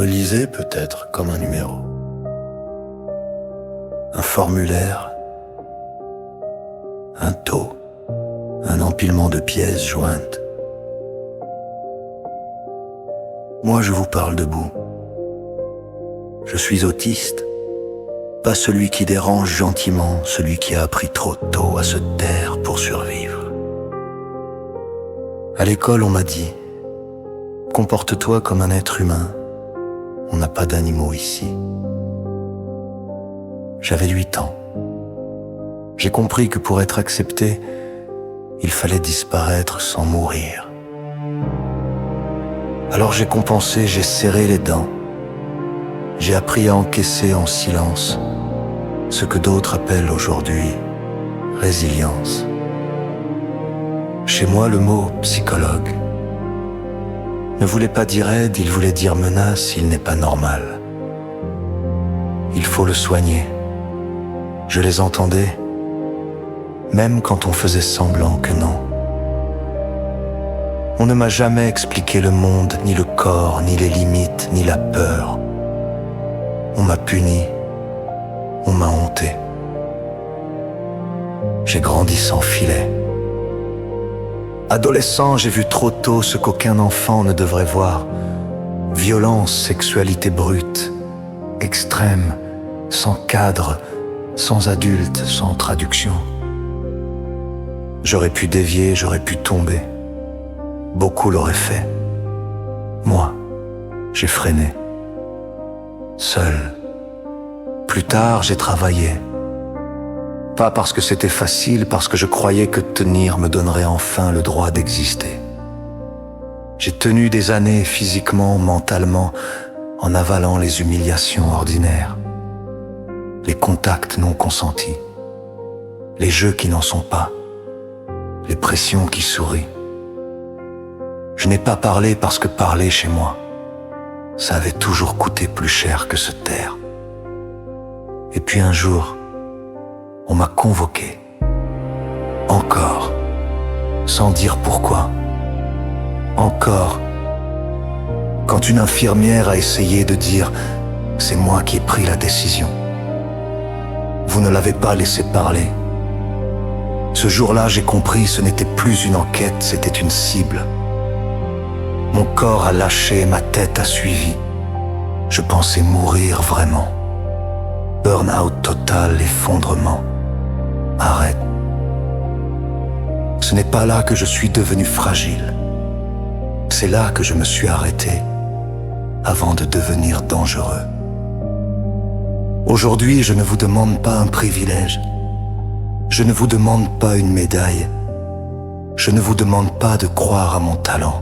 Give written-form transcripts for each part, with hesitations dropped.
me lisez peut-être comme un numéro, un formulaire, un taux, un empilement de pièces jointes. Moi, je vous parle debout. Je suis autiste, pas celui qui dérange gentiment, celui qui a appris trop tôt à se taire pour survivre. À l'école, on m'a dit « Comporte-toi comme un être humain, on n'a pas d'animaux ici. » J'avais 8 ans. J'ai compris que pour être accepté, il fallait disparaître sans mourir. Alors j'ai compensé, j'ai serré les dents. J'ai appris à encaisser en silence ce que d'autres appellent aujourd'hui résilience. Chez moi, le mot psychologue ne voulait pas dire aide, il voulait dire menace, il n'est pas normal. Il faut le soigner. Je les entendais, même quand on faisait semblant que non. On ne m'a jamais expliqué le monde, ni le corps, ni les limites, ni la peur. On m'a puni, on m'a honté. J'ai grandi sans filet. Adolescent, j'ai vu trop tôt ce qu'aucun enfant ne devrait voir. Violence, sexualité brute, extrême, sans cadre, sans adulte, sans traduction. J'aurais pu dévier, j'aurais pu tomber. Beaucoup l'auraient fait. Moi, j'ai freiné. Seul. Plus tard, j'ai travaillé. Pas parce que c'était facile, parce que je croyais que tenir me donnerait enfin le droit d'exister. J'ai tenu des années physiquement, mentalement, en avalant les humiliations ordinaires, les contacts non consentis, les jeux qui n'en sont pas, les pressions qui sourient. Je n'ai pas parlé parce que parler chez moi, ça avait toujours coûté plus cher que se taire. Et puis un jour, on m'a convoqué. Encore, sans dire pourquoi. Encore, quand une infirmière a essayé de dire « C'est moi qui ai pris la décision ». Vous ne l'avez pas laissé parler. Ce jour-là, j'ai compris, ce n'était plus une enquête, c'était une cible. Mon corps a lâché, ma tête a suivi. Je pensais mourir vraiment. Burn-out total, effondrement. Arrête. Ce n'est pas là que je suis devenu fragile. C'est là que je me suis arrêté avant de devenir dangereux. Aujourd'hui, je ne vous demande pas un privilège. Je ne vous demande pas une médaille. Je ne vous demande pas de croire à mon talent.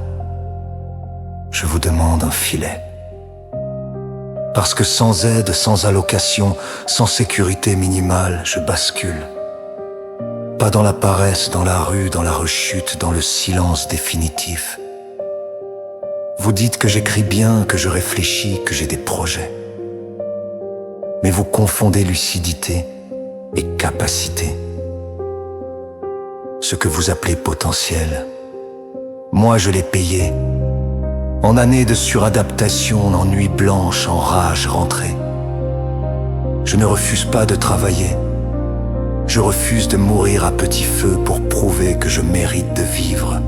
Je vous demande un filet. Parce que sans aide, sans allocation, sans sécurité minimale, je bascule. Pas dans la paresse, dans la rue, dans la rechute, dans le silence définitif. Vous dites que j'écris bien, que je réfléchis, que j'ai des projets. Mais vous confondez lucidité et capacité. Ce que vous appelez potentiel, moi je l'ai payé. En années de suradaptation, en nuits blanches, en rage rentrée. Je ne refuse pas de travailler. Je refuse de mourir à petit feu pour prouver que je mérite de vivre.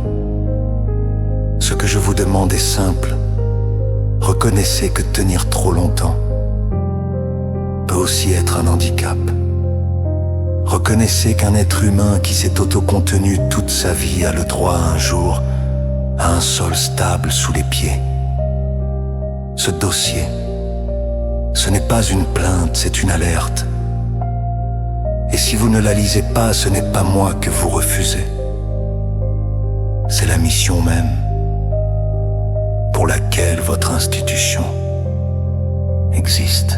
Ce que je vous demande est simple. Reconnaissez que tenir trop longtemps peut aussi être un handicap. Reconnaissez qu'un être humain qui s'est autocontenu toute sa vie a le droit un jour à un sol stable sous les pieds. Ce dossier, ce n'est pas une plainte, c'est une alerte. Et si vous ne la lisez pas, ce n'est pas moi que vous refusez. C'est la mission même pour laquelle votre institution existe.